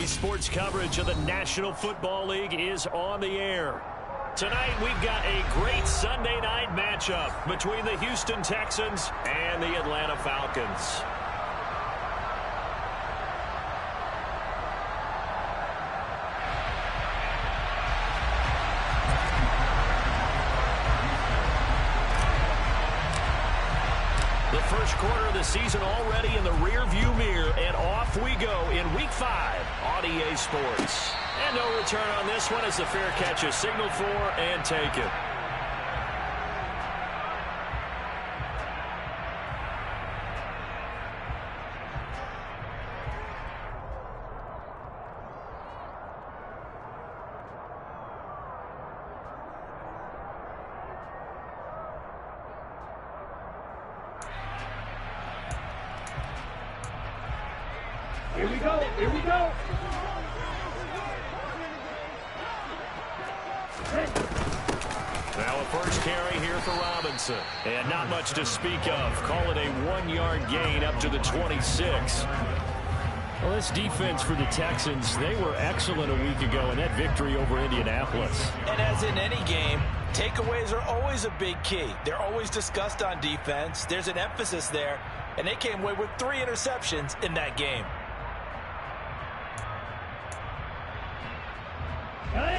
Sports coverage of the National Football League is on the air. Tonight, we've got a great Sunday night matchup between the Houston Texans and the Atlanta Falcons. The first quarter of the season already in the rearview mirror, and off we go in Week 5 on EA Sports. And no return on this one as the fair catch is signaled for and taken. Here we go, here we go. Now a first carry here for Robinson. And not much to speak of. Call it a 1-yard gain up to the 26. Well, this defense for the Texans, they were excellent a week ago in that victory over Indianapolis. And as in any game, takeaways are always a big key. They're always discussed on defense. There's an emphasis there. And they came away with 3 interceptions in that game.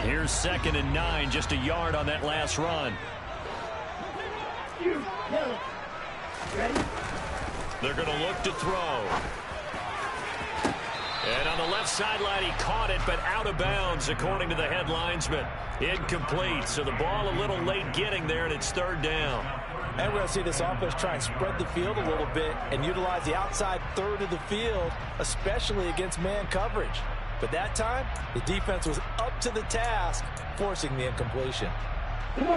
Here's 2nd and 9, just a yard on that last run. They're going to look to throw. And on the left sideline, he caught it, but out of bounds, according to the head linesman. Incomplete, so the ball a little late getting there, and it's 3rd down. And we're going to see this offense try and spread the field a little bit and utilize the outside third of the field, especially against man coverage. But that time, the defense was up to the task, forcing the incompletion.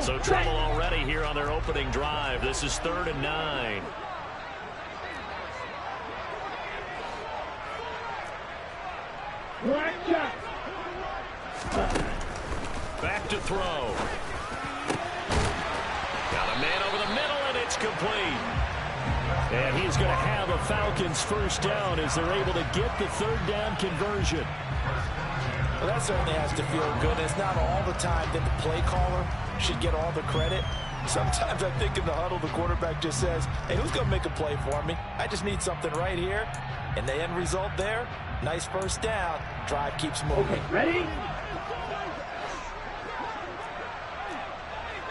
So trouble already here on their opening drive. This is 3rd and 9. Back to throw. Got a man over the middle, and it's complete. And he's going to have a Falcons first down as they're able to get the 3rd down conversion. Well, that certainly has to feel good. It's not all the time that the play caller should get all the credit. Sometimes I think in the huddle, the quarterback just says, hey, who's going to make a play for me? I just need something right here. And the end result there, nice first down. Drive keeps moving. Okay, ready?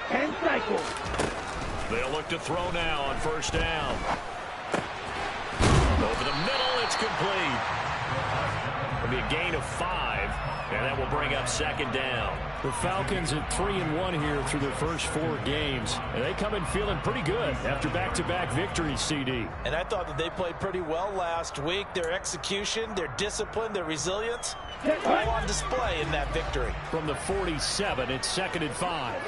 10 cycles. They'll look to throw now on first down. Over the middle, it's complete. It'll be a gain of 5, and that will bring up 2nd down. The Falcons at 3-1 here through their first 4 games, and they come in feeling pretty good after back-to-back victories, CD. And I thought that they played pretty well last week. Their execution, their discipline, their resilience, all on display in that victory. From the 47, it's 2nd and 5.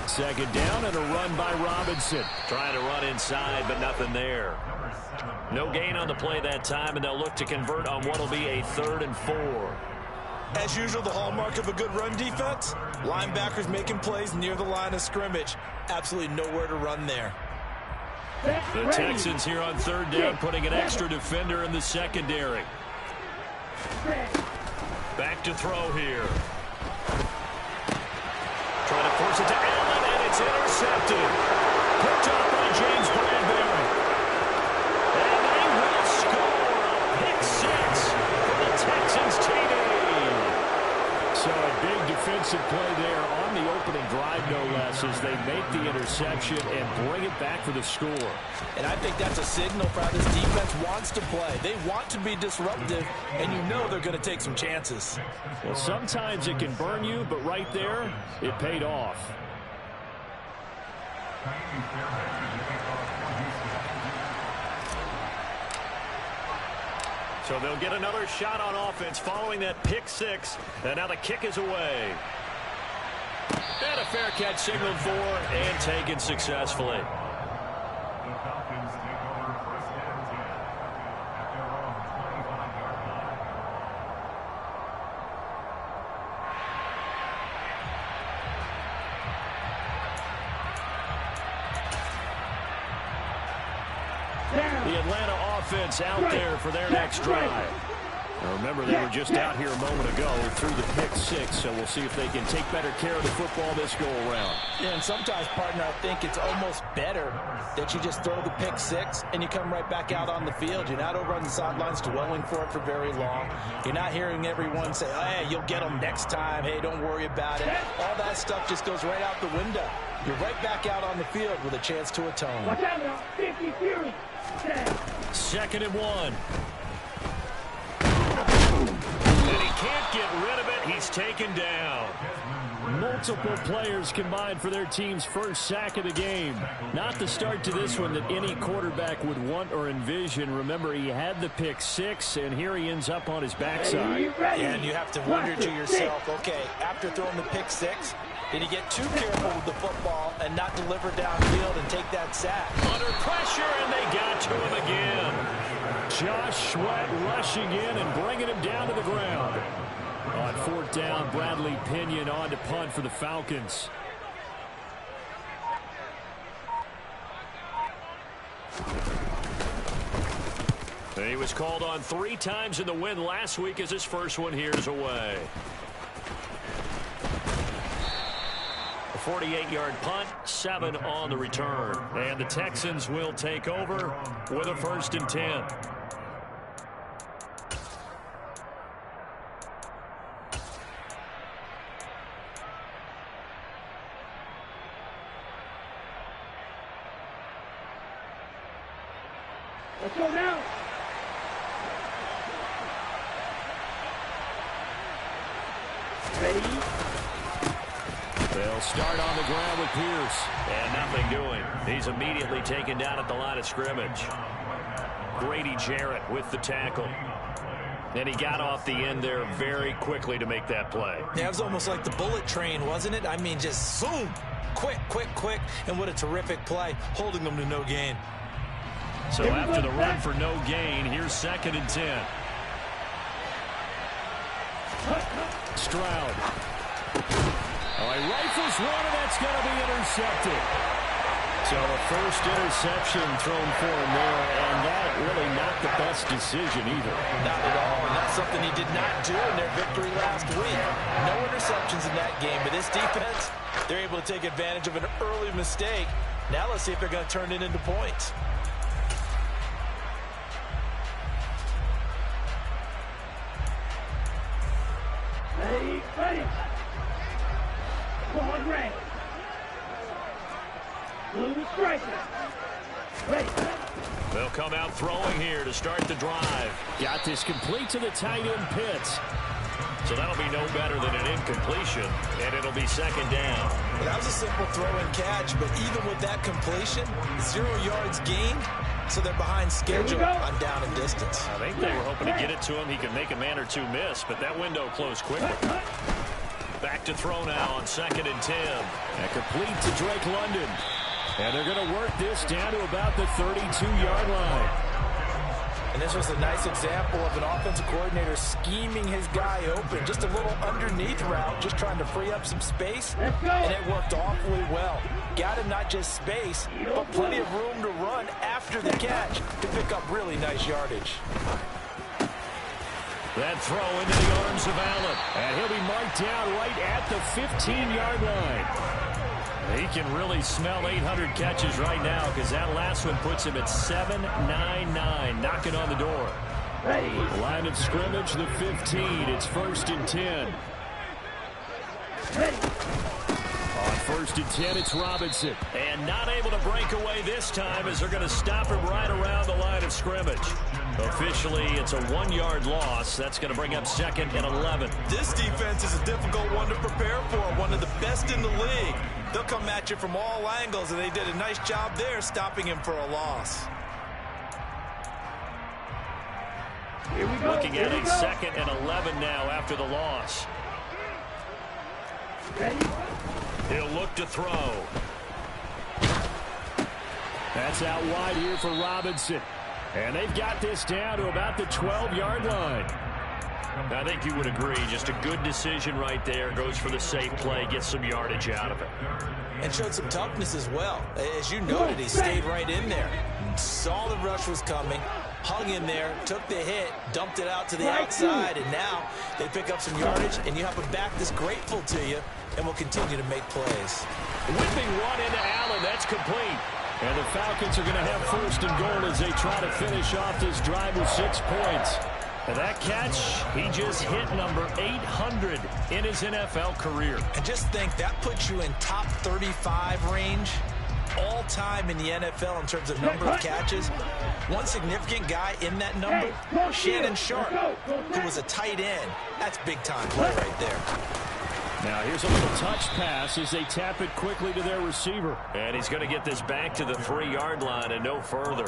Second down and a run by Robinson. Trying to run inside, but nothing there. No gain on the play that time, and they'll look to convert on what will be a 3rd and 4. As usual, the hallmark of a good run defense, linebackers making plays near the line of scrimmage. Absolutely nowhere to run there. The Texans here on 3rd down, putting an extra defender in the secondary. Back to throw here. Trying to force it to Allen, and it's intercepted. Picked up by James Bradbury. And they will score a pick 6 for the Texans TD. So a big defensive play there on the opening drive, no less, as they make the interception and bring it back for the score. And I think that's a signal for how this defense wants to play. They want to be disruptive, and you know they're going to take some chances. Well, sometimes it can burn you, but right there, it paid off. So they'll get another shot on offense following that pick 6. And now the kick is away. And a fair catch signaled for and taken successfully. Atlanta offense out there for their next drive. Now remember, they were just out here a moment ago through the pick six, so we'll see if they can take better care of the football this go-around. Yeah, and sometimes, partner, I think it's almost better that you just throw the pick six and you come right back out on the field. You're not over on the sidelines dwelling for it for very long. You're not hearing everyone say, oh, hey, you'll get them next time. Hey, don't worry about it. All that stuff just goes right out the window. You're right back out on the field with a chance to atone. Watch out now. 50 Fury. 2nd and 1. And he can't get rid of it. He's taken down. Multiple players combined for their team's first sack of the game. Not the start to this one that any quarterback would want or envision. Remember, he had the pick six, and here he ends up on his backside. And you have to wonder to yourself, okay, after throwing the pick six, did he get too careful with the football and not deliver downfield and take that sack? Under pressure, and they got to him again. Josh Sweat rushing in and bringing him down to the ground. On 4th down, Bradley Pinion on to punt for the Falcons. He was called on 3 times in the win last week as his first one here's away. A 48-yard punt, 7 on the return. And the Texans will take over with a 1st and 10. Let's go now. Ready? They'll start on the ground with Pierce. And nothing doing. He's immediately taken down at the line of scrimmage. Grady Jarrett with the tackle. And he got off the end there very quickly to make that play. Yeah, it was almost like the bullet train, wasn't it? I mean, just zoom. Quick, quick, quick. And what a terrific play, holding them to no gain. So after the run for no gain, here's 2nd and 10. Stroud. Oh, he rifles one, and that's going to be intercepted. So a first interception thrown for him there, and that really not the best decision either. Not at all, and that's something he did not do in their victory last week. No interceptions in that game, but this defense, they're able to take advantage of an early mistake. Now let's see if they're going to turn it into points. Ready. Come on, Ray. Blue striker. Ready. They'll come out throwing here to start the drive. Got this complete to the tight end Pitts. So that'll be no better than an incompletion, and it'll be 2nd down. Well, that was a simple throw and catch, but even with that completion, 0 yards gained, so they're behind schedule on down and distance. I think they were hoping to get it to him. He could make a man or two miss, but that window closed quickly. Back to throw now on 2nd and 10. And complete to Drake London. And they're going to work this down to about the 32-yard line. And this was a nice example of an offensive coordinator scheming his guy open. Just a little underneath route, just trying to free up some space. And it worked awfully well. Got him not just space, but plenty of room to run after the catch to pick up really nice yardage. That throw into the arms of Allen. And he'll be marked down right at the 15-yard line. He can really smell 800 catches right now because that last one puts him at 799, knocking on the door. Ready. Line of scrimmage, the 15. It's 1st and 10. Ready. On 1st and 10, it's Robinson. And not able to break away this time as they're going to stop him right around the line of scrimmage. Officially, it's a 1-yard loss. That's going to bring up 2nd and 11. This defense is a difficult one to prepare for, one of the best in the league. They'll come at you from all angles, and they did a nice job there stopping him for a loss. Here we go. Looking at a 2nd and 11 now after the loss. Ready. He'll look to throw. That's out wide here for Robinson. And they've got this down to about the 12-yard line. I think you would agree. Just a good decision right there. Goes for the safe play, gets some yardage out of it. And showed some toughness as well. As you noted, he stayed right in there. Saw the rush was coming, hung in there, took the hit, dumped it out to the outside, and now they pick up some yardage, and you have a back that's grateful to you and will continue to make plays. Whipping one into Allen. That's complete. And the Falcons are going to have first and goal as they try to finish off this drive with 6 points. And that catch, he just hit number 800 in his NFL career. And just think, that puts you in top 35 range all-time in the NFL in terms of number of catches. One significant guy in that number, Shannon Sharp, who was a tight end. That's big-time play right there. Now here's a little touch pass as they tap it quickly to their receiver. And he's going to get this back to the 3-yard line and no further.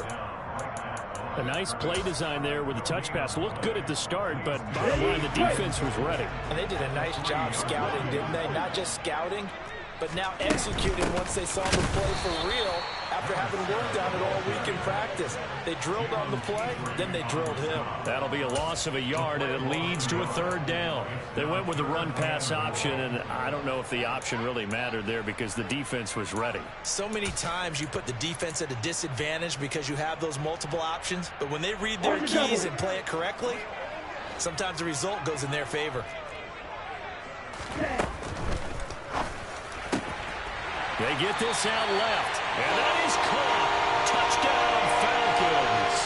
A nice play design there with the touch pass. Looked good at the start, but bottom line, the defense was ready. And they did a nice job scouting, didn't they? Not just scouting, but now executing once they saw the play for real after having worked on it all week in practice. They drilled on the play, then they drilled him. That'll be a loss of a yard, and it leads to a 3rd down. They went with the run-pass option, and I don't know if the option really mattered there because the defense was ready. So many times you put the defense at a disadvantage because you have those multiple options, but when they read their keys and play it correctly, sometimes the result goes in their favor. They get this out left, and that is caught. Touchdown, Falcons.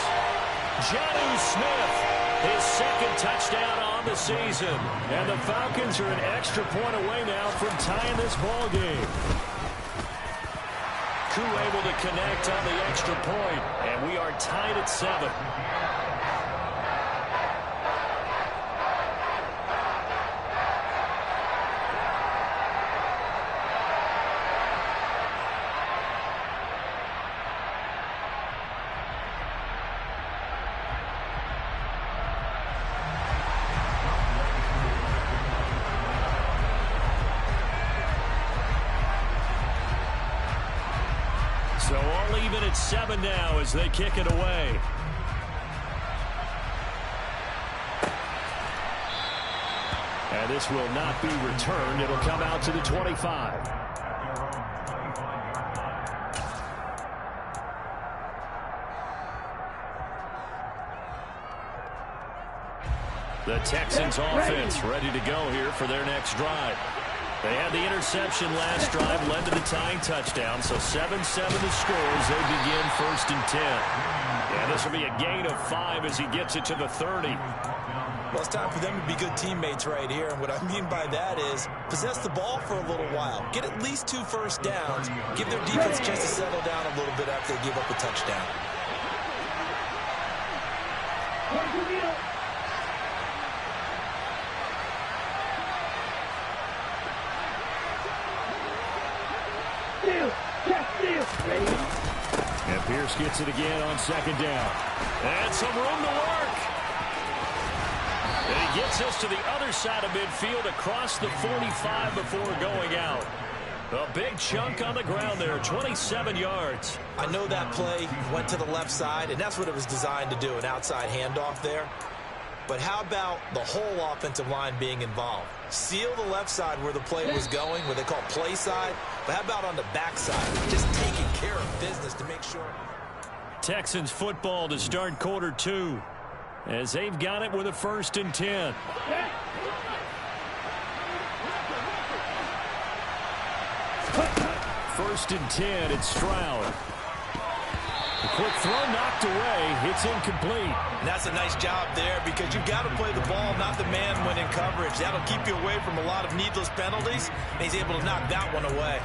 Jonnu Smith, his 2nd touchdown on the season. And the Falcons are an extra point away now from tying this ball game. Koo able to connect on the extra point, and we are tied at 7. So all even at 7 now as they kick it away. And this will not be returned. It'll come out to the 25. The Texans offense ready to go here for their next drive. They had the interception last drive, led to the tying touchdown, so 7-7 the score as they begin 1st and 10. And this will be a gain of 5 as he gets it to the 30. Well, it's time for them to be good teammates right here, and what I mean by that is possess the ball for a little while, get at least 2 first downs, give their defense a chance to settle down a little bit after they give up a touchdown. And Pierce gets it again on 2nd down. And some room to work. And he gets us to the other side of midfield across the 45 before going out. A big chunk on the ground there, 27 yards. I know that play went to the left side, and that's what it was designed to do, an outside handoff there. But how about the whole offensive line being involved? Seal the left side where the play was going, what they call play side. But how about on the back side? Just taking care of business to make sure. Texans football to start quarter 2 as they've got it with a 1st and 10. First and 10, it's Stroud. The quick throw knocked away. It's incomplete. And that's a nice job there because you've got to play the ball, not the man when in coverage. That'll keep you away from a lot of needless penalties, and he's able to knock that one away.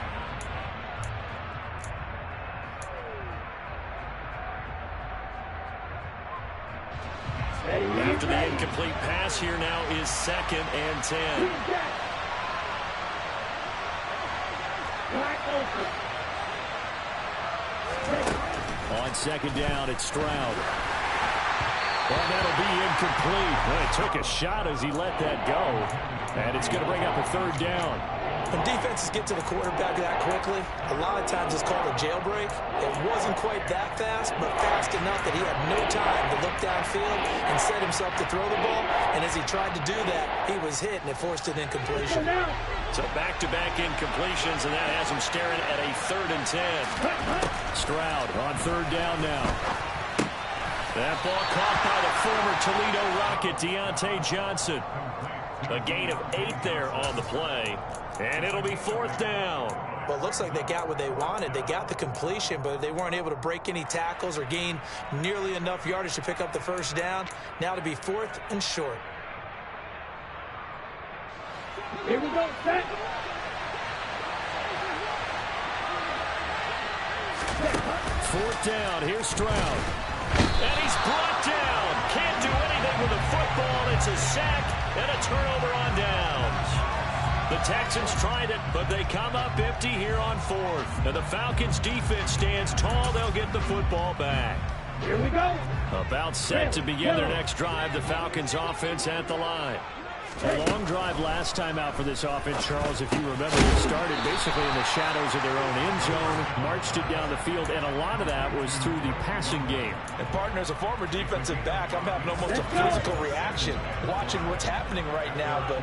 After the incomplete pass, here now is 2nd and 10. On 2nd down, it's Stroud. And that'll be incomplete. Well, he took a shot as he let that go. And it's going to bring up a 3rd down. When defenses get to the quarterback that quickly, a lot of times it's called a jailbreak. It wasn't quite that fast, but fast enough that he had no time to look downfield and set himself to throw the ball. And as he tried to do that, he was hit, and it forced an incompletion. So back-to-back incompletions, and that has him staring at a 3rd and 10. Stroud on 3rd down now. That ball caught by the former Toledo Rocket, Deontay Johnson. A gain of 8 there on the play, and it'll be 4th down. Well, it looks like they got what they wanted. They got the completion, but they weren't able to break any tackles or gain nearly enough yardage to pick up the 1st down. Now to be 4th and short. Here we go, set. 4th down, here's Stroud. And he's brought down. Can't do anything with the football. It's a sack and a turnover on downs. The Texans tried it, but they come up empty here on 4th. And the Falcons' defense stands tall. They'll get the football back. Here we go. About set to begin their next drive. The Falcons' offense at the line. A long drive last time out for this offense, Charles. If you remember, it started basically in the shadows of their own end zone, marched it down the field, and a lot of that was through the passing game. And, partner, as a former defensive back, I'm having almost a physical reaction watching what's happening right now. But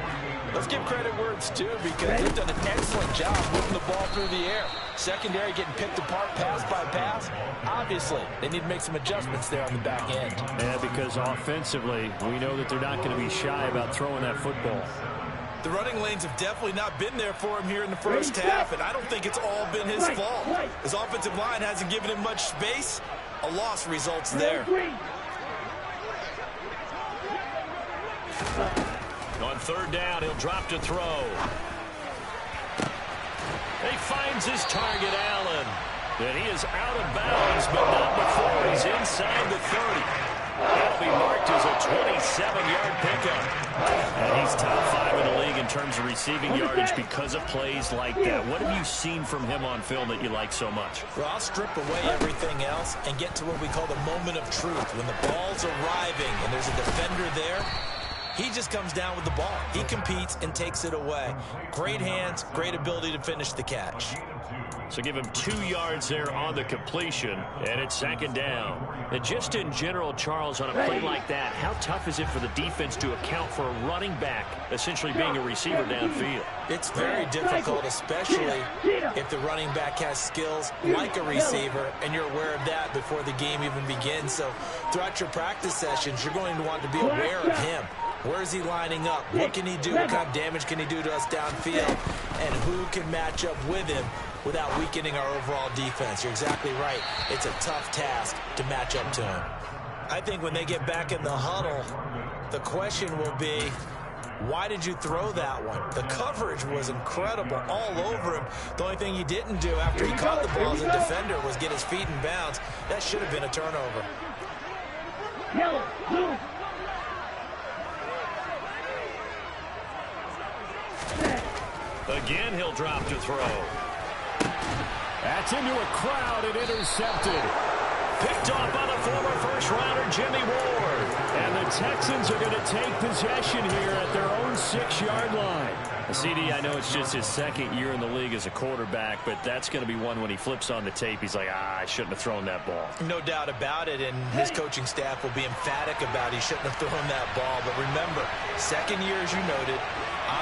let's give credit where it's due, because they've done an excellent job moving the ball through the air. Secondary getting picked apart pass by pass. Obviously, they need to make some adjustments there on the back end. Yeah, because offensively, we know that they're not going to be shy about throwing that football. The running lanes have definitely not been there for him here in the first half, and I don't think it's all been his fault. His offensive line hasn't given him much space. A loss results there. On 3rd down, he'll drop to throw. He finds his target, Allen. And he is out of bounds, but not before he's inside the 30. That'll be marked as a 27-yard pickup. And he's top 5 in the league in terms of receiving yardage because of plays like that. What have you seen from him on film that you like so much? Well, I'll strip away everything else and get to what we call the moment of truth. When the ball's arriving and there's a defender there, he just comes down with the ball. He competes and takes it away. Great hands, great ability to finish the catch. So give him 2 yards there on the completion, and it's 2nd down. And just in general, Charles, on a play like that, how tough is it for the defense to account for a running back essentially being a receiver downfield? It's very difficult, especially if the running back has skills like a receiver, and you're aware of that before the game even begins. So throughout your practice sessions, you're going to want to be aware of him. Where is he lining up? What can he do? What kind of damage can he do to us downfield? And who can match up with him without weakening our overall defense? You're exactly right. It's a tough task to match up to him. I think when they get back in the huddle, the question will be, why did you throw that one? The coverage was incredible all over him. The only thing he didn't do after he caught the ball as a defender was get his feet in bounds. That should have been a turnover. Yellow, blue. Again, he'll drop to throw. That's into a crowd and intercepted. Picked off by the former first-rounder Jimmy Ward. And the Texans are going to take possession here at their own 6-yard line. CD, I know it's just his 2nd year in the league as a quarterback, but that's going to be one when he flips on the tape. He's like, I shouldn't have thrown that ball. No doubt about it, and his coaching staff will be emphatic about he shouldn't have thrown that ball. But remember, 2nd year, as you noted,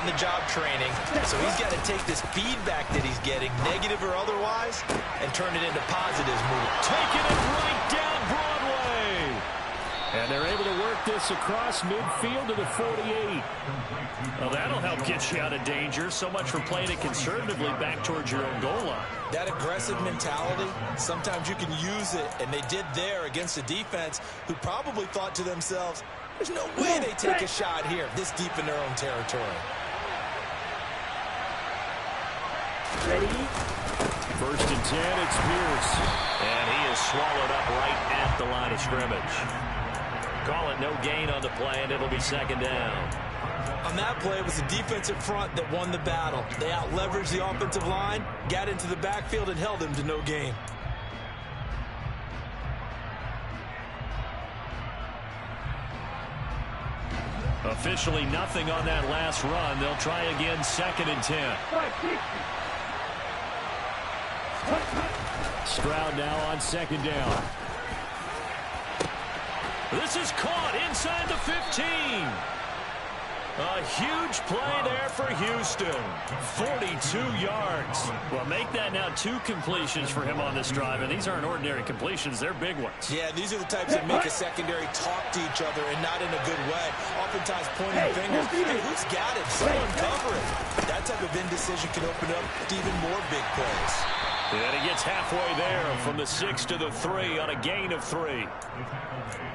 on-the-job training, so he's got to take this feedback that he's getting, negative or otherwise, and turn it into positives. Taking it right down Broadway. And they're able to work this across midfield to the 48. Well, that'll help get you out of danger. So much for playing it conservatively back towards your own goal line. That aggressive mentality, sometimes you can use it, and they did there against a defense who probably thought to themselves, there's no way they take a shot here this deep in their own territory. Ready? 1st and 10, it's Pierce. And he is swallowed up right at the line of scrimmage. Call it no gain on the play, and it'll be 2nd down. On that play, it was the defensive front that won the battle. They out-leveraged the offensive line, got into the backfield, and held him to no gain. Officially nothing on that last run. They'll try again, 2nd and 10. Stroud now on 2nd down. This is caught inside the 15. A huge play there for Houston. 42 yards. Well, make that now 2 completions for him on this drive, and these aren't ordinary completions. They're big ones. Yeah, these are the types that make a secondary talk to each other and not in a good way. Oftentimes pointing fingers. Hey, who's got it? Someone cover it. That type of indecision can open up to even more big plays. And he gets halfway there from the 6 to the 3 on a gain of 3.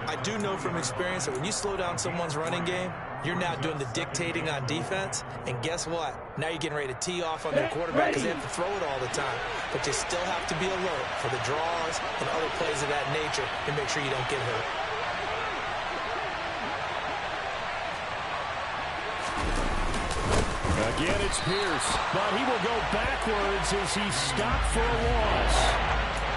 I do know from experience that when you slow down someone's running game, you're now doing the dictating on defense. And guess what? Now you're getting ready to tee off on their quarterback because they have to throw it all the time. But you still have to be alert for the draws and other plays of that nature to make sure you don't get hurt. Again, it's Pierce, but he will go backwards as he stopped for a loss.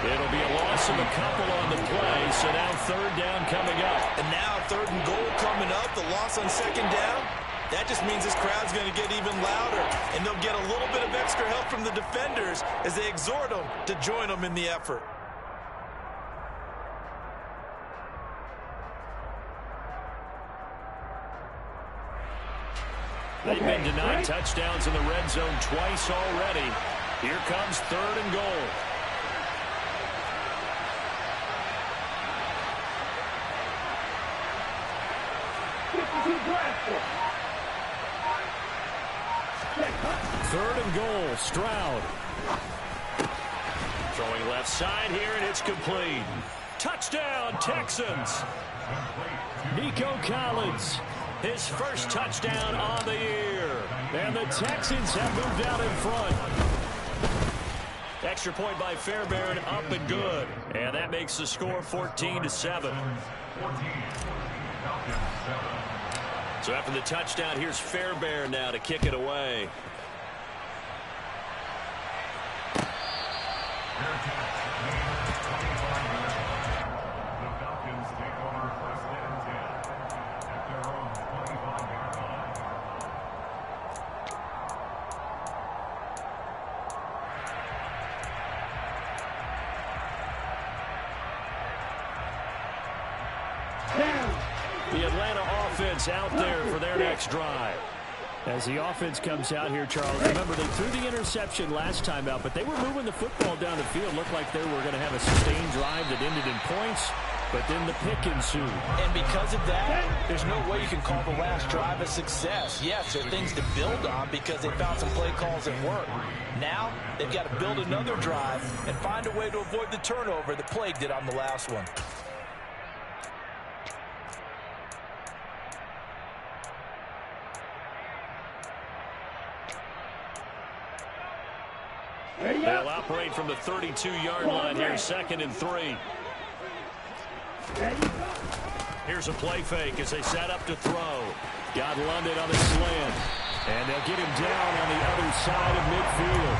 It'll be a loss of a couple on the play, so now 3rd down coming up. And now 3rd and goal coming up, the loss on 2nd down. That just means this crowd's going to get even louder, and they'll get a little bit of extra help from the defenders as they exhort them to join them in the effort. They've been denied touchdowns in the red zone twice already. Here comes 3rd and goal. Third and goal, Stroud. Throwing left side here, and it's complete. Touchdown, Texans. Nico Collins, his first touchdown on the year. And the Texans have moved out in front. Extra point by Fairbairn, up and good. And that makes the score 14-7. So after the touchdown, here's Fairbairn now to kick it away. The Atlanta offense out there for their next drive. As the offense comes out here, Charles, remember they threw the interception last time out, but they were moving the football down the field. Looked like they were going to have a sustained drive that ended in points, but then the pick ensued. And because of that, there's no way you can call the last drive a success. Yes, there are things to build on because they found some play calls that work. Now, they've got to build another drive and find a way to avoid the turnover that plagued it on the last one. They'll operate from the 32-yard line here, 2nd and 3. Here's a play fake as they set up to throw. Got London on a slant. And they'll get him down on the other side of midfield.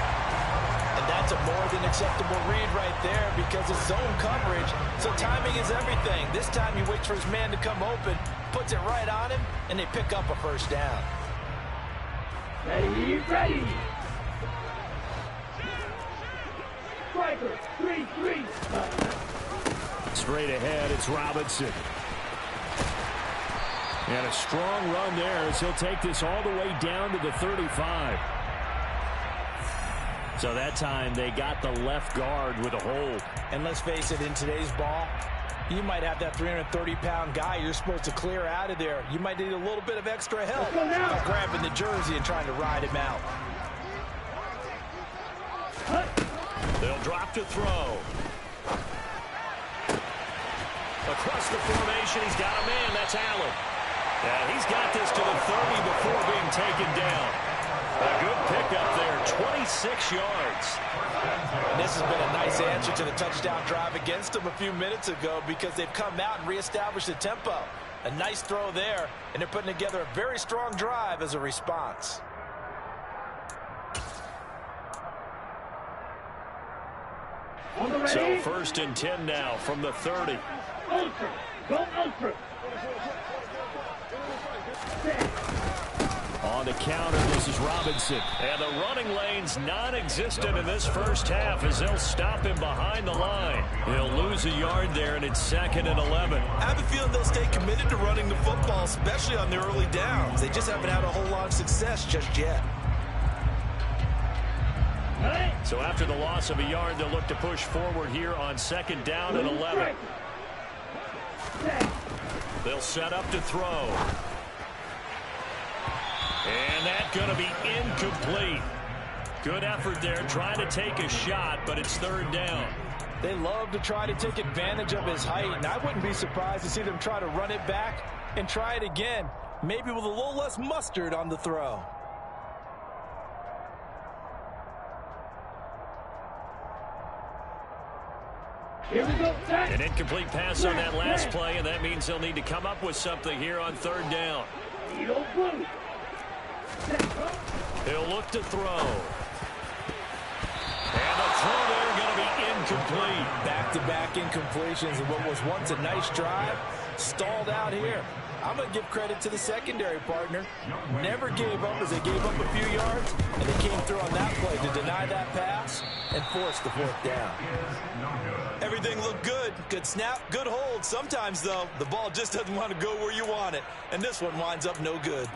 And that's a more than acceptable read right there because it's zone coverage, so timing is everything. This time he waits for his man to come open, puts it right on him, and they pick up a first down. Ready. Striker, 3-3. Straight ahead, it's Robinson. And a strong run there as he'll take this all the way down to the 35. So that time they got the left guard with a hold. And let's face it, in today's ball, you might have that 330-pound guy you're supposed to clear out of there. You might need a little bit of extra help by grabbing the jersey and trying to ride him out. They'll drop to throw. Across the formation, he's got a man. That's Allen. And he's got this to the 30 before being taken down. A good pickup there, 26 yards. And this has been a nice answer to the touchdown drive against them a few minutes ago because they've come out and reestablished the tempo. A nice throw there, and they're putting together a very strong drive as a response. So 1st and 10 now from the 30. Ultra. Go ultra. On the counter, this is Robinson. And the running lane's non-existent in this first half as they'll stop him behind the line. He'll lose a yard there, and it's 2nd and 11. I have a feeling they'll stay committed to running the football, especially on the early downs. They just haven't had a whole lot of success just yet. So after the loss of a yard, they'll look to push forward here on 2nd down and 11. They'll set up to throw. And that's going to be incomplete. Good effort there, trying to take a shot, but it's 3rd down. They love to try to take advantage of his height, and I wouldn't be surprised to see them try to run it back and try it again, maybe with a little less mustard on the throw. Here we go. An incomplete pass on that last play, and that means they'll need to come up with something here on 3rd down. He'll look to throw. And the throw there going to be incomplete. Back-to-back incompletions in what was once a nice drive, stalled out here. I'm going to give credit to the secondary partner. Never gave up as they gave up a few yards, and they came through on that play to deny that pass and force the 4th down. Everything looked good. Good snap, good hold. Sometimes, though, the ball just doesn't want to go where you want it, and this one winds up no good.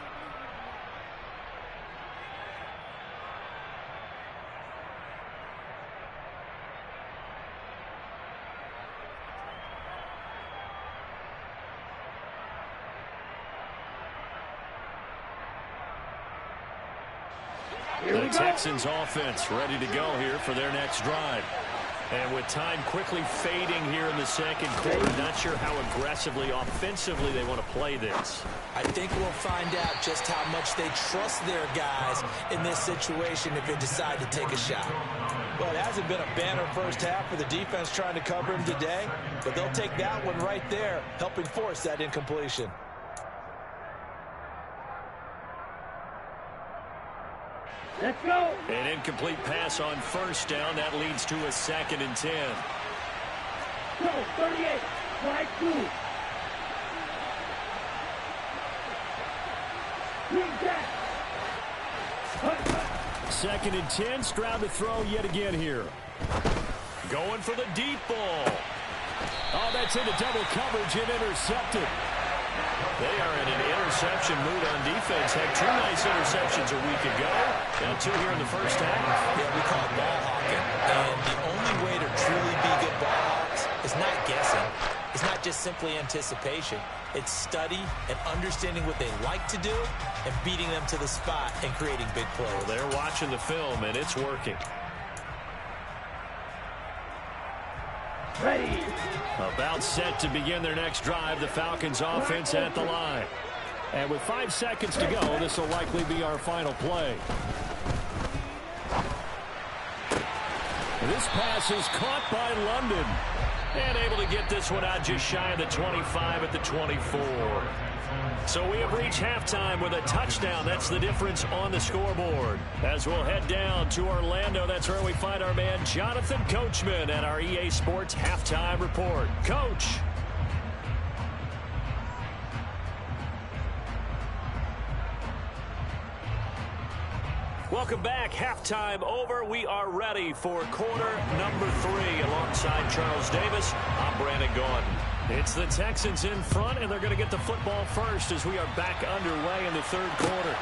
The Texans offense ready to go here for their next drive. And with time quickly fading here in the 2nd quarter, not sure how aggressively, offensively they want to play this. I think we'll find out just how much they trust their guys in this situation if they decide to take a shot. Well, it hasn't been a banner first half for the defense trying to cover him today, but they'll take that one right there, helping force that incompletion. Let's go. An incomplete pass on 1st down. That leads to a 2nd and 10. Go, 38. Right through. Bring that. 2nd and 10. Stroud to throw yet again here. Going for the deep ball. Oh, that's into double coverage and intercepted. They are in an interception mood on defense. Had 2 nice interceptions a week ago. Now 2 here in the first half. Yeah, we call it ball hawking. And the only way to truly be good ball hawks is not guessing. It's not just simply anticipation. It's study and understanding what they like to do and beating them to the spot and creating big plays. Well, they're watching the film, and it's working. Ready. About set to begin their next drive. The Falcons offense at the line. And with 5 seconds to go, this will likely be our final play. This pass is caught by London. And able to get this one out just shy of the 25 at the 24. So we have reached halftime with a touchdown. That's the difference on the scoreboard. As we'll head down to Orlando, that's where we find our man Jonathan Coachman at our EA Sports Halftime Report. Coach. Welcome back. Halftime over. We are ready for quarter number 3. Alongside Charles Davis, I'm Brandon Gordon. It's the Texans in front, and they're going to get the football first as we are back underway in the 3rd quarter.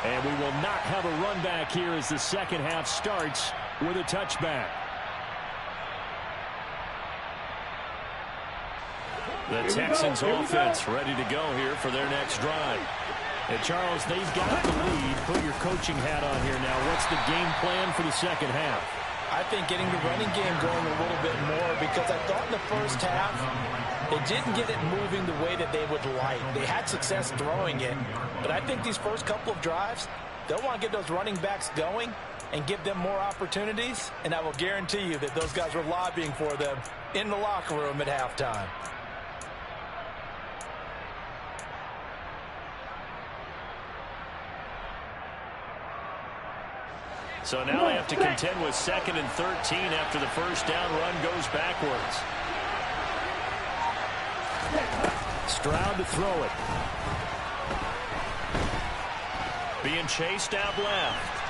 And we will not have a run back here as the 2nd half starts with a touchback. The Texans offense ready to go here for their next drive. And Charles, they've got the lead. Put your coaching hat on here now. What's the game plan for the 2nd half? I think getting the running game going a little bit more, because I thought in the first half they didn't get it moving the way that they would like. They had success throwing it, but I think these first couple of drives, they'll want to get those running backs going and give them more opportunities, and I will guarantee you that those guys were lobbying for them in the locker room at halftime. So now they have to contend with 2nd and 13 after the first down run goes backwards. Stroud to throw it. Being chased out left.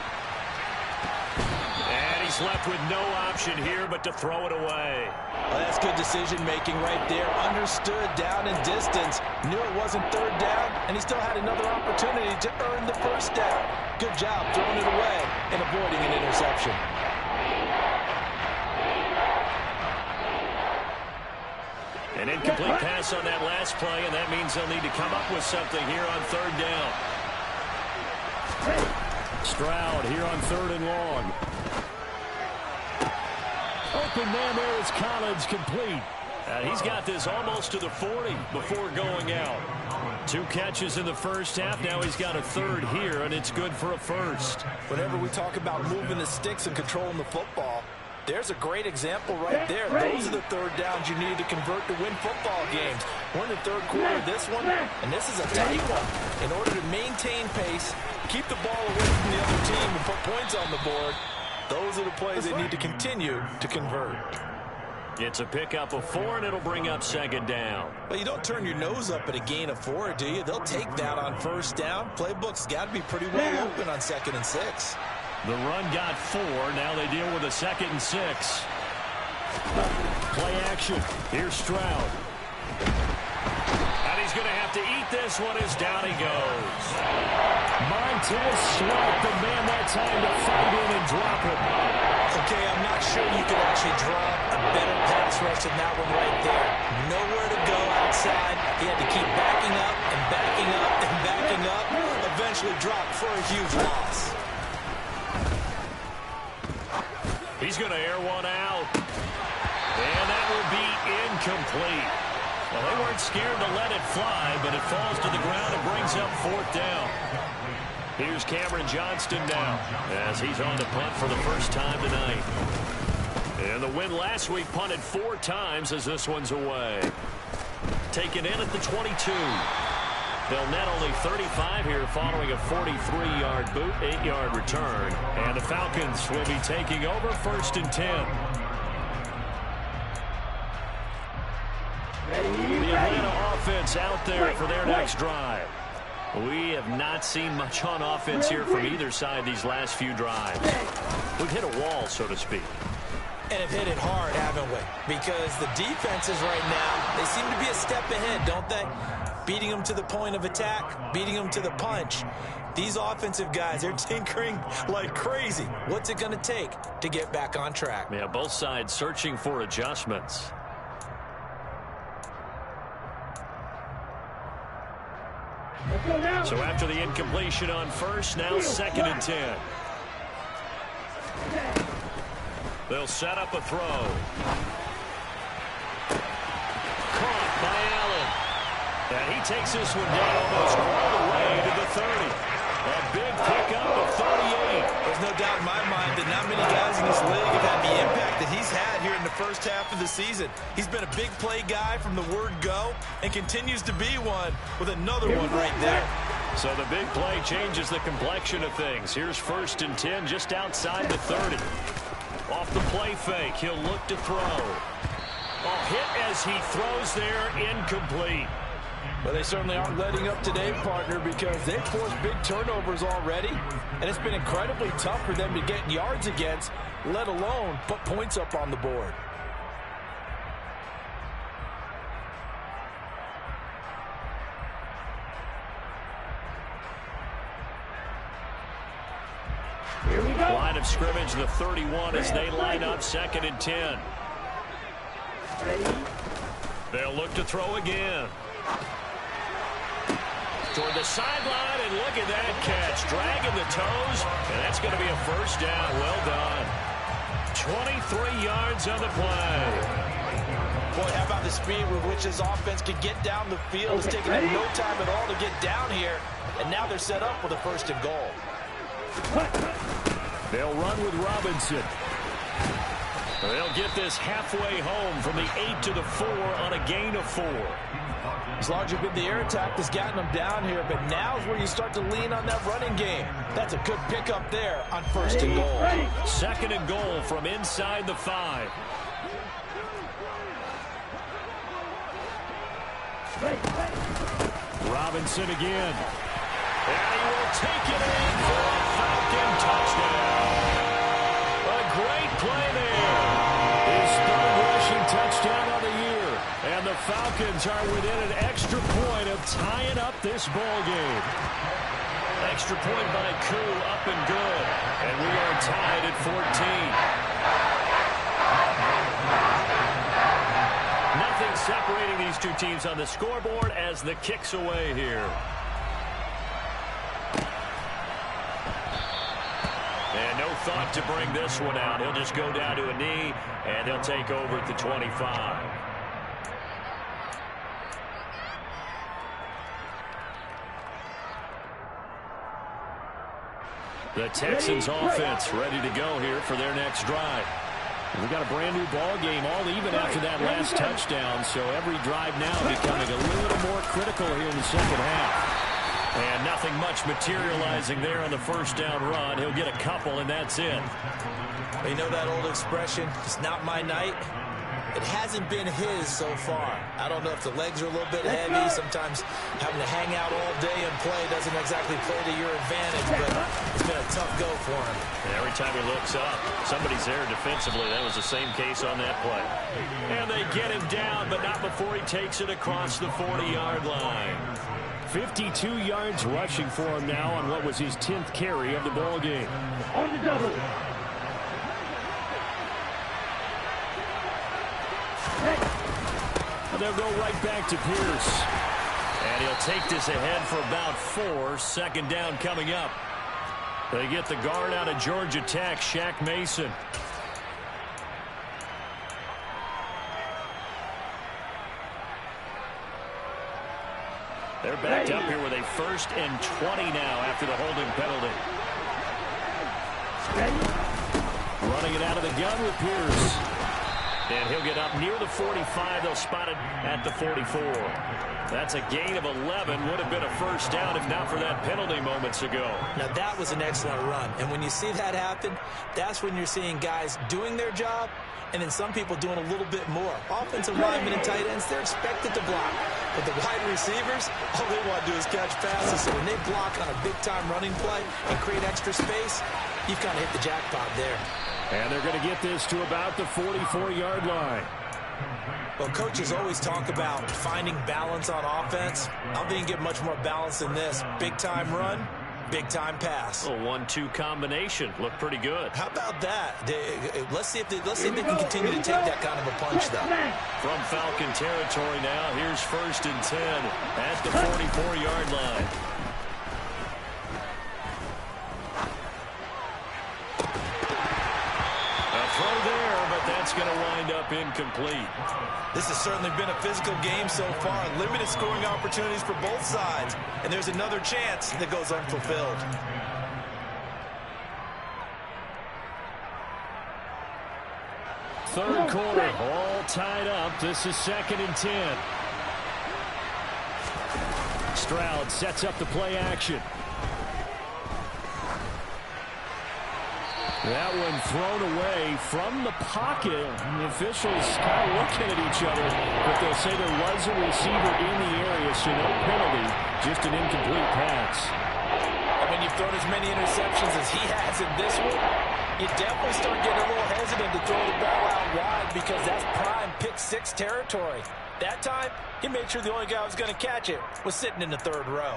And he's left with no option here but to throw it away. Well, that's good decision-making right there. Understood down and distance. Knew it wasn't third down, and he still had another opportunity to earn the first down. Good job throwing it away and avoiding an interception. An incomplete pass on that last play, and that means they'll need to come up with something here on third down. Stroud here on third and long. Open man there is Collins, complete. He's got this almost to the 40 before going out. 2 catches in the first half. Now he's got a third here, and it's good for a first. Whenever we talk about moving the sticks and controlling the football, there's a great example right there. Those are the third downs you need to convert to win football games. We're in the third quarter of this one, and this is a tight one. In order to maintain pace, keep the ball away from the other team, and put points on the board, those are the plays they need to continue to convert. It's a pickup of 4, and it'll bring up second down. But you don't turn your nose up at a gain of 4, do you? They'll take that on first down. Playbook's got to be pretty well open on 2nd and 6. The run got 4. Now they deal with a 2nd and 6. Play action. Here's Stroud. And he's going to have to eat this one as down he goes. Montez Sweat, the man that time to find in and drop it. Okay, I'm not sure you could actually draw a better pass rush than that one right there. Nowhere to go outside. He had to keep backing up and backing up and backing up. Eventually dropped for a huge loss. He's going to air one out. And that will be incomplete. Well, they weren't scared to let it fly, but it falls to the ground and brings up 4th down. Here's Cameron Johnston now as he's on the punt for the first time tonight. And the win last week punted 4 times as this one's away. Taken in at the 22. They'll net only 35 here following a 43-yard boot, 8-yard return. And the Falcons will be taking over 1st and 10. The Atlanta offense out there for their next drive. We have not seen much on offense here from either side these last few drives. We've hit a wall, so to speak. And have hit it hard, haven't we? Because the defenses right now, they seem to be a step ahead, don't they? Beating them to the point of attack, beating them to the punch. These offensive guys, they're tinkering like crazy. What's it going to take to get back on track? Yeah, both sides searching for adjustments. So after the incompletion on first, now 2nd and 10. They'll set up a throw. Caught by Allen. And he takes this one down almost all the way to the 30. A big pickup of 38. There's no doubt in my mind that not many guys in this league have had the impact that he's had here in the first half of the season. He's been a big play guy from the word go and continues to be one with another one right there. So the big play changes the complexion of things. Here's 1st and 10 just outside the 30. Off the play fake, he'll look to throw. Hit as he throws there, incomplete. Well, they certainly aren't letting up today, partner, because they've forced big turnovers already, and it's been incredibly tough for them to get yards against, let alone put points up on the board. Here we go. Line of scrimmage, the 31 as they line up 2nd and 10. Ready? They'll look to throw again. Toward the sideline, and look at that catch. Dragging the toes, and that's going to be a first down. Well done. 23 yards on the play. Boy, how about the speed with which this offense can get down the field? It's taken them no time at all to get down here, and now they're set up with a 1st and goal. They'll run with Robinson. They'll get this halfway home from the 8 to the 4 on a gain of 4. As large as been the air attack that's gotten them down here, but now is where you start to lean on that running game. That's a good pickup there on 1st and goal. 2nd and goal from inside the 5. Robinson again. And he will take it in for a Falcon touchdown. A great play there. His third rushing touchdown of the year. And the Falcons are within an extra point of tying up this ball game. Extra point by Koo, up and good. And we are tied at 14. Nothing separating these two teams on the scoreboard as the kick's away here. And no thought to bring this one out. He'll just go down to a knee, and they'll take over at the 25. The Texans offense ready to go here for their next drive. We've got a brand new ball game, all even after that last touchdown, so every drive now becoming a little more critical here in the second half. And nothing much materializing there on the first down run. He'll get a couple, and that's it. You know that old expression, it's not my night? It hasn't been his so far. I don't know if the legs are a little bit heavy. Sometimes having to hang out all day and play doesn't exactly play to your advantage, but it's been a tough go for him. And every time he looks up, somebody's there defensively. That was the same case on that play. And they get him down, but not before he takes it across the 40-yard line. 52 yards rushing for him now on what was his 10th carry of the ball game. On the double. And they'll go right back to Pierce. And he'll take this ahead for about 4. Second down coming up. They get the guard out of Georgia Tech, Shaq Mason. They're backed up here with a 1st and 20 now after the holding penalty. Running it out of the gun with Pierce. And he'll get up near the 45. They'll spot it at the 44. That's a gain of 11. Would have been a first down if not for that penalty moments ago. Now, that was an excellent run. And when you see that happen, that's when you're seeing guys doing their job and then some people doing a little bit more. Offensive linemen and tight ends, they're expected to block. But the wide receivers, all they want to do is catch passes. So when they block on a big-time running play and create extra space, you've kind of hit the jackpot there. And they're going to get this to about the 44-yard line. Well, coaches always talk about finding balance on offense. I don't think you can get much more balance than this. Big-time run, big-time pass. A 1-2 combination. Looked pretty good. How about that? Let's see if they can continue to take that kind of a punch, though. From Falcon territory now, here's 1st and 10 at the 44-yard line. Throw there, but that's going to wind up incomplete. This has certainly been a physical game so far. Limited scoring opportunities for both sides. And there's another chance that goes unfulfilled. Third quarter, all tied up. This is 2nd and 10. Stroud sets up the play action. That one thrown away from the pocket. The officials kind of looking at each other, but they'll say there was a receiver in the area, so no penalty, just an incomplete pass. And when you've thrown as many interceptions as he has in this one, you definitely start getting a little hesitant to throw the ball out wide because that's prime pick-6 territory. That time, he made sure the only guy who was going to catch it was sitting in the 3rd row.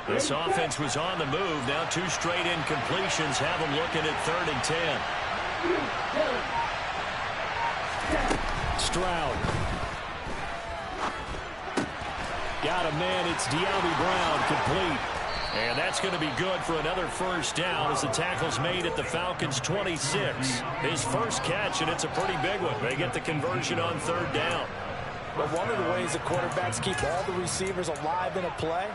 This offense was on the move. Now 2 straight incompletions have them looking at 3rd and 10. Stroud. Got a man. It's De'Ami Brown complete. And that's going to be good for another first down as the tackle's made at the Falcons' 26. His first catch, and it's a pretty big one. They get the conversion on 3rd down. But one of the ways the quarterbacks keep all the receivers alive in a play,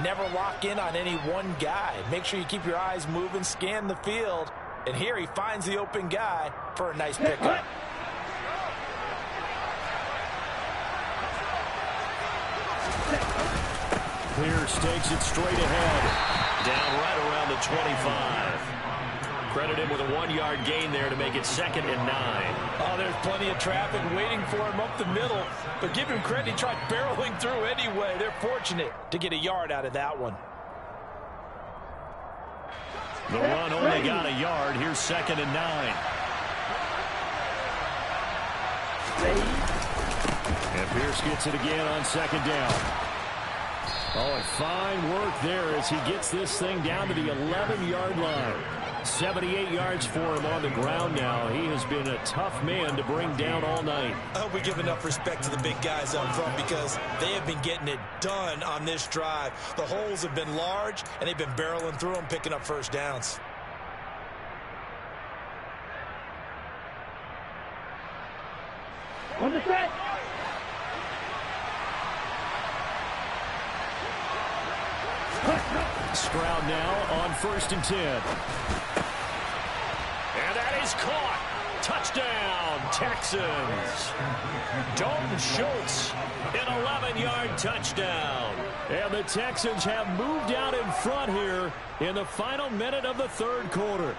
never lock in on any one guy. Make sure you keep your eyes moving, scan the field. And here he finds the open guy for a nice pickup. Pierce takes it straight ahead. Down right around the 25. Credit him with a 1-yard gain there to make it 2nd and 9. Oh, there's plenty of traffic waiting for him up the middle. But give him credit, he tried barreling through anyway. They're fortunate to get a yard out of that one. The run only got a yard. Here's 2nd and 9. And Pierce gets it again on 2nd down. Oh, and fine work there as he gets this thing down to the 11-yard line. 78 yards for him on the ground now. He has been a tough man to bring down all night. I hope we give enough respect to the big guys up front because they have been getting it done on this drive. The holes have been large, and they've been barreling through them, picking up first downs. On the set. Stroud now on 1st and 10. And that is caught. Touchdown, Texans. Dalton Schultz, an 11-yard touchdown. And the Texans have moved out in front here in the final minute of the 3rd quarter.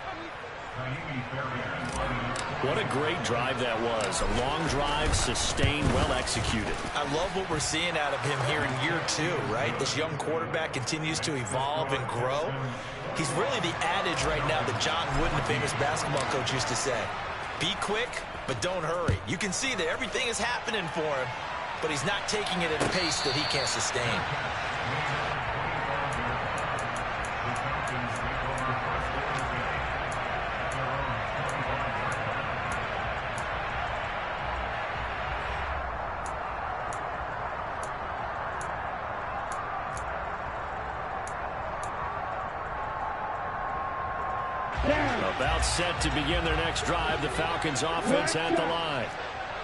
What a great drive that was. A long drive, sustained, well executed. I love what we're seeing out of him here in year 2, right? This young quarterback continues to evolve and grow. He's really the adage right now that John Wooden, the famous basketball coach, used to say. Be quick, but don't hurry. You can see that everything is happening for him, but he's not taking it at a pace that he can't sustain. About set to begin their next drive. The Falcons offense at the line.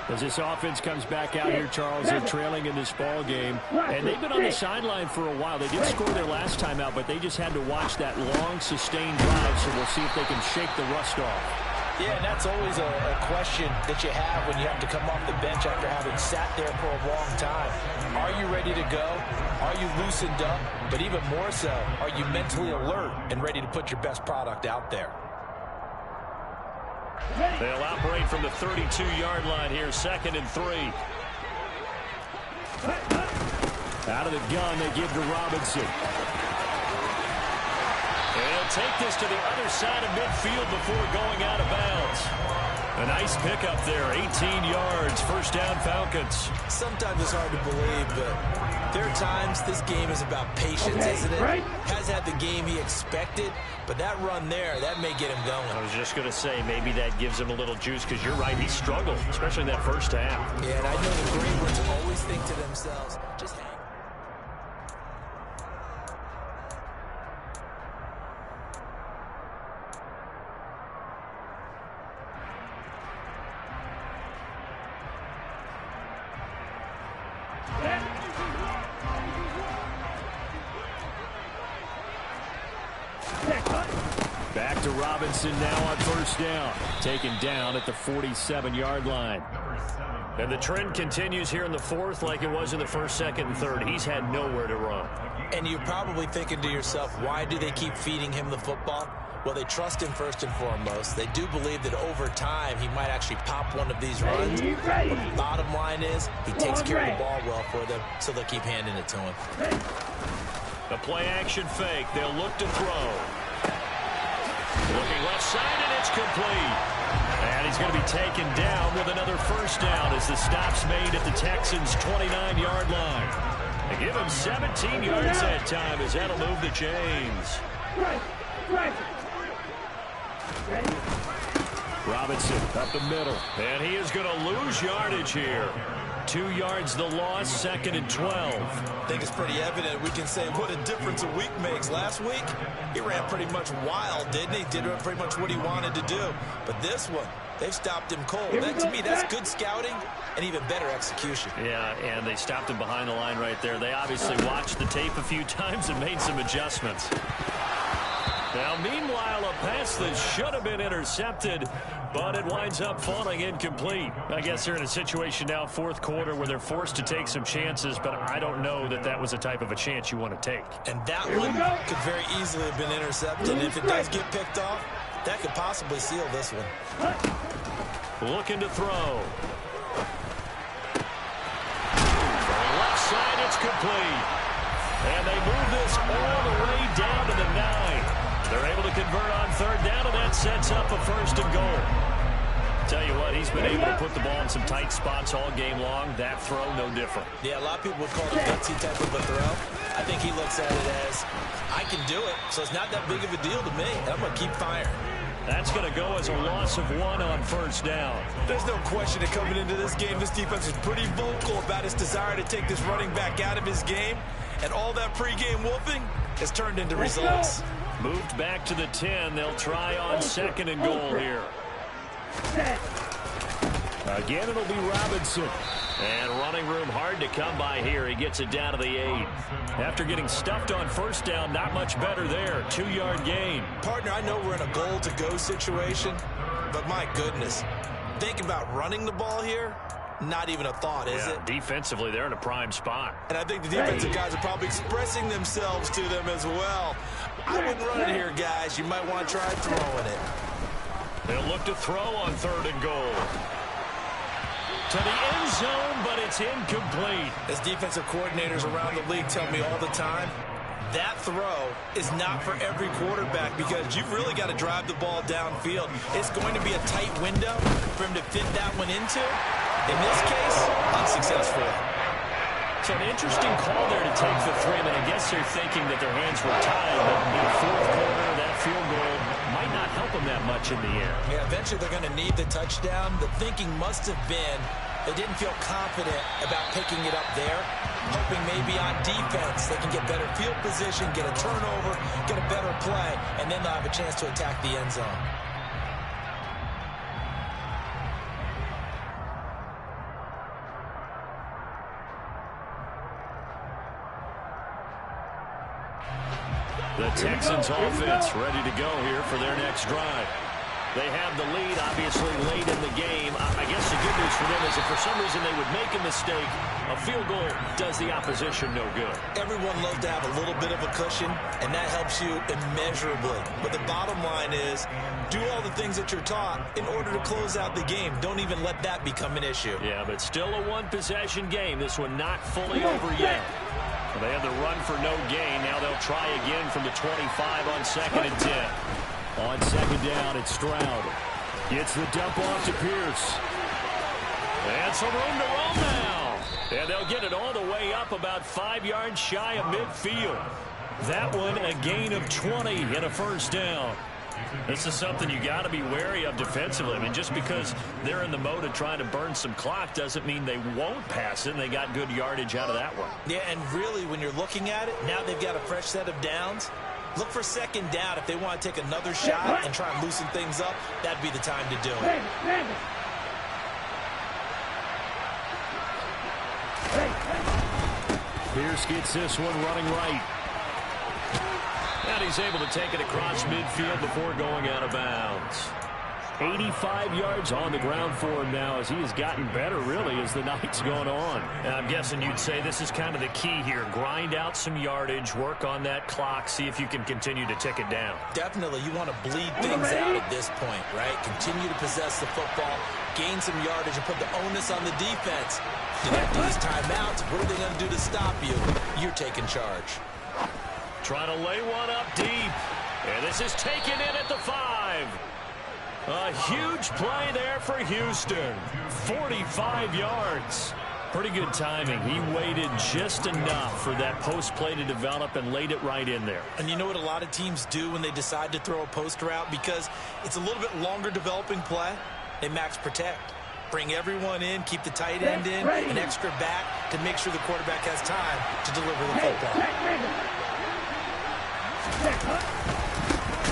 As this offense comes back out here, Charles, they're trailing in this ball game. And they've been on the sideline for a while. They did score their last time out, but they just had to watch that long, sustained drive. So we'll see if they can shake the rust off. Yeah, and that's always a question that you have when you have to come off the bench after having sat there for a long time. Are you ready to go? Are you loosened up? But even more so, are you mentally alert and ready to put your best product out there? They'll operate from the 32-yard line here, 2nd and 3. Out of the gun, they give to Robinson. And he'll take this to the other side of midfield before going out of bounds. A nice pickup there, 18 yards, 1st down Falcons. Sometimes it's hard to believe, but there are times this game is about patience, isn't it? Right? Has had the game he expected, but that run there, that may get him going. I was just going to say, maybe that gives him a little juice, because you're right, he struggled, especially in that 1st half. Yeah, and I know the great ones always think to themselves, just hang. Back to Robinson now on 1st down. Taken down at the 47-yard line. And the trend continues here in the 4th like it was in the 1st, 2nd, and 3rd. He's had nowhere to run. And you're probably thinking to yourself, why do they keep feeding him the football? Well, they trust him first and foremost. They do believe that over time he might actually pop one of these runs. But the bottom line is he takes care of the ball well for them, so they'll keep handing it to him. The play-action fake. They'll look to throw. Looking left side, and it's complete. And he's going to be taken down with another 1st down as the stop's made at the Texans' 29-yard line. They give him 17 yards that time as that'll move the chains. Robinson up the middle. And he is going to lose yardage here. 2 yards the loss, 2nd and 12. I think it's pretty evident. We can say what a difference a week makes. Last week, he ran pretty much wild, didn't he? Did pretty much what he wanted to do. But this one, they've stopped him cold. That, to me, that's good scouting and even better execution. Yeah, and they stopped him behind the line right there. They obviously watched the tape a few times and made some adjustments. Now, meanwhile, a pass that should have been intercepted, but it winds up falling incomplete. I guess they're in a situation now, fourth quarter, where they're forced to take some chances, but I don't know that that was the type of a chance you want to take. And that one could very easily have been intercepted. And if it does get picked off, that could possibly seal this one. Looking to throw. From the left side, it's complete. And they move this all the way down to the 9. They're able to convert on third down, and that sets up a first and goal. Tell you what, he's been able to put the ball in some tight spots all game long. That throw, no different. Yeah, a lot of people would call it a gutsy type of a throw. I think he looks at it as, I can do it, so it's not that big of a deal to me. I'm going to keep firing. That's going to go as a loss of 1 on first down. There's no question that coming into this game, this defense is pretty vocal about its desire to take this running back out of his game. And all that pregame wolfing has turned into results. Moved back to the 10. They'll try on second and goal here. Again, it'll be Robinson. And running room hard to come by here. He gets it down to the 8. After getting stuffed on first down, not much better there. 2-yard gain. Partner, I know we're in a goal-to-go situation, but my goodness, think about running the ball here. Not even a thought, is it? Defensively, they're in a prime spot. And I think the defensive guys are probably expressing themselves to them as well. I wouldn't run it here, guys. You might want to try throwing it. They'll look to throw on third and goal. To the end zone, but it's incomplete. As defensive coordinators around the league tell me all the time, that throw is not for every quarterback because you've really got to drive the ball downfield. It's going to be a tight window for him to fit that one into. In this case, unsuccessful. So an interesting call there to take the 3, and I guess they're thinking that their hands were tied, but in the fourth quarter, that field goal might not help them that much in the end. Yeah, eventually they're going to need the touchdown. The thinking must have been they didn't feel confident about picking it up there, hoping maybe on defense they can get better field position, get a turnover, get a better play, and then they'll have a chance to attack the end zone. The Texans offense ready to go here for their next drive. They have the lead, obviously, late in the game. I guess the good news for them is if for some reason they would make a mistake, a field goal does the opposition no good. Everyone loves to have a little bit of a cushion, and that helps you immeasurably. But the bottom line is, do all the things that you're taught in order to close out the game. Don't even let that become an issue. Yeah, but still a one-possession game. This one not fully over yet. They had the run for no gain. Now they'll try again from the 25 on second and 10. On second down, it's Stroud. Gets the dump off to Pierce. And some room to roll now. And they'll get it all the way up about 5 yards shy of midfield. That one a gain of 20 and a first down. This is something you got to be wary of defensively. I mean, just because they're in the mode of trying to burn some clock doesn't mean they won't pass it, and they got good yardage out of that one. Yeah, and really, when you're looking at it, now they've got a fresh set of downs. Look for second down. If they want to take another shot and try and loosen things up, that'd be the time to do it. Pierce gets this one running right. And he's able to take it across midfield before going out of bounds. 85 yards on the ground for him now as he has gotten better, really, as the night's gone on. And I'm guessing you'd say this is kind of the key here. Grind out some yardage, work on that clock, see if you can continue to tick it down. Definitely. You want to bleed things out at this point, right? Continue to possess the football, gain some yardage, and put the onus on the defense. And after these timeouts, what are they going to do to stop you? You're taking charge. Trying to lay one up deep. And this is taken in at the 5. A huge play there for Houston. 45 yards. Pretty good timing. He waited just enough for that post play to develop and laid it right in there. And you know what a lot of teams do when they decide to throw a post route? Because it's a little bit longer developing play. They max protect. Bring everyone in, keep the tight end in, an extra back to make sure the quarterback has time to deliver the football.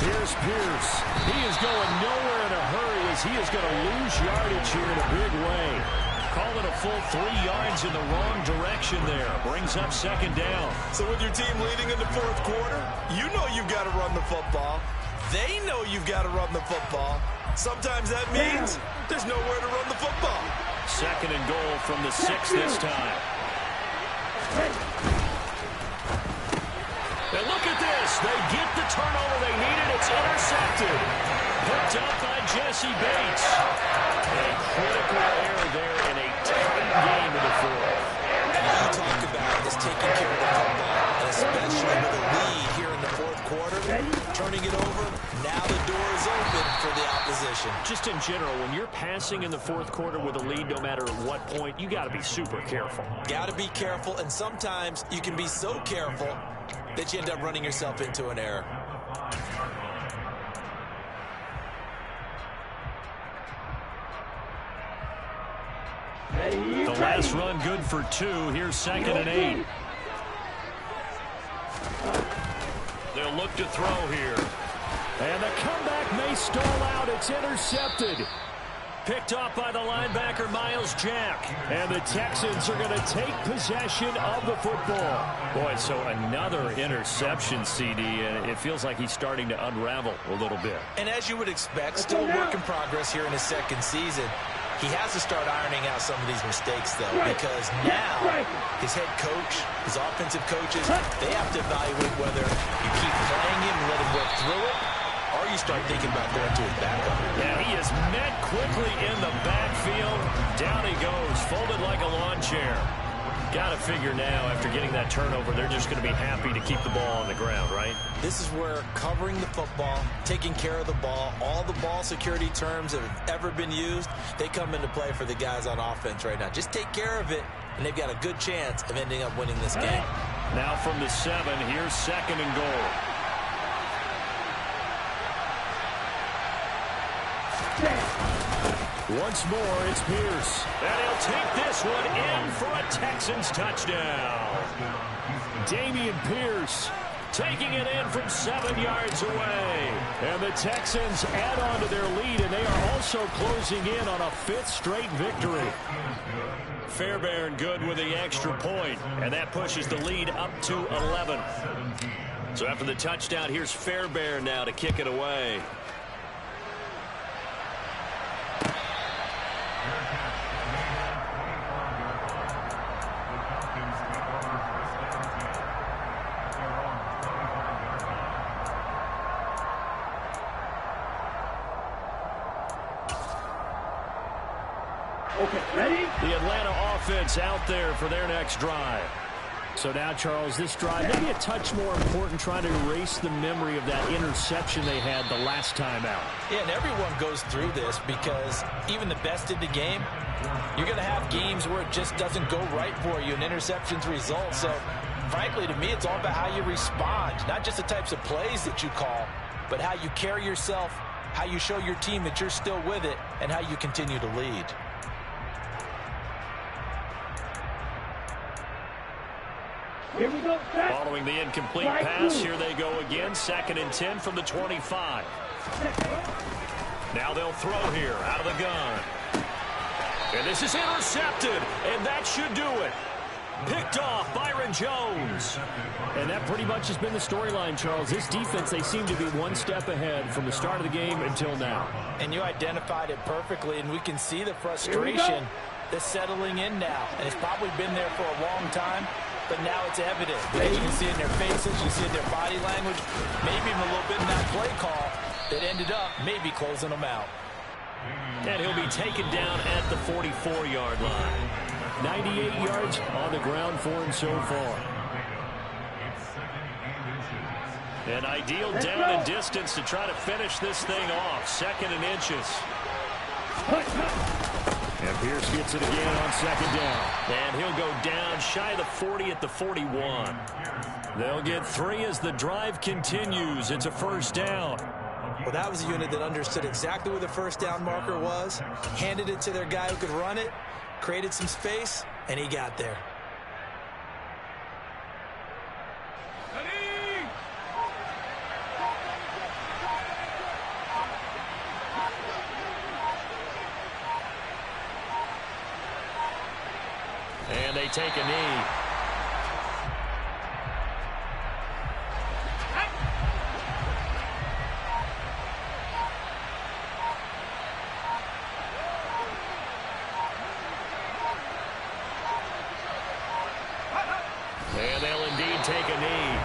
Here's Pierce. He is going nowhere in a hurry as he is going to lose yardage here in a big way. Call it a full 3 yards in the wrong direction there. Brings up second down. So with your team leading in the fourth quarter, you know you've got to run the football. They know you've got to run the football. Sometimes that means there's nowhere to run the football. Second and goal from the 6 this time. And look at this. They get the turnover they needed. It's intercepted. Picked up by Jesse Bates. A critical error there in a tight game in the fourth. You talk about is taking care of the football, and especially with a lead here in the fourth quarter, turning it over. Now the door is open for the opposition. Just in general, when you're passing in the fourth quarter with a lead, no matter at what point, you got to be super careful. Got to be careful, and sometimes you can be so careful that you end up running yourself into an error. The last run good for 2. Here's second and 8. They'll look to throw here. And the comeback may stall out. It's intercepted. Picked off by the linebacker, Miles Jack. And the Texans are going to take possession of the football. Boy, so another interception, CD, and it feels like he's starting to unravel a little bit. And as you would expect, still a work in progress here in his second season. He has to start ironing out some of these mistakes, though, because now his head coach, his offensive coaches, they have to evaluate whether you keep playing him and let him work through it, or you start thinking about going to his backup. Yeah, he is met quickly in the backfield. Down he goes, folded like a lawn chair. Got to figure now, after getting that turnover, they're just going to be happy to keep the ball on the ground, right? This is where covering the football, taking care of the ball, all the ball security terms that have ever been used, they come into play for the guys on offense right now. Just take care of it, and they've got a good chance of ending up winning this game. Now from the 7, here's second and goal. Once more, it's Pierce. And he'll take this one in for a Texans touchdown. Damian Pierce taking it in from 7 yards away. And the Texans add on to their lead, and they are also closing in on a 5th straight victory. Fairbairn good with the extra point, and that pushes the lead up to 11. So after the touchdown, here's Fairbairn now to kick it away. Okay, ready? The Atlanta offense out there for their next drive. So now, Charles, this drive maybe a touch more important, trying to erase the memory of that interception they had the last time out. Yeah, and everyone goes through this because even the best in the game, you're going to have games where it just doesn't go right for you, and interceptions result. So, frankly, to me, it's all about how you respond, not just the types of plays that you call, but how you carry yourself, how you show your team that you're still with it, and how you continue to lead. Here we go. Following the incomplete pass, here they go again. 2nd and 10 from the 25. Now they'll throw here out of the gun. And this is intercepted, and that should do it. Picked off Byron Jones. And that pretty much has been the storyline, Charles. This defense, they seem to be one step ahead from the start of the game until now. And you identified it perfectly, and we can see the frustration that's settling in now. And it's probably been there for a long time, but now it's evident. Because you can see it in their faces, you see it in their body language, maybe even a little bit in that play call that ended up maybe closing them out. And he'll be taken down at the 44-yard line. 98 yards on the ground for him so far. An ideal down and distance to try to finish this thing off. 2nd and inches. And Pierce gets it again on 2nd down. And he'll go down shy of the 40 at the 41. They'll get 3 as the drive continues. It's a 1st down. Well, that was a unit that understood exactly where the 1st down marker was, handed it to their guy who could run it, created some space, and he got there. take a knee. And they'll indeed take a knee.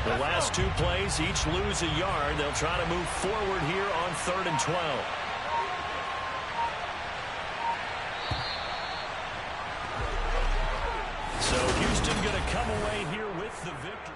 The last two plays, each lose a yard. They'll try to move forward here on 3rd and 12. So Houston going to come away here with the victory.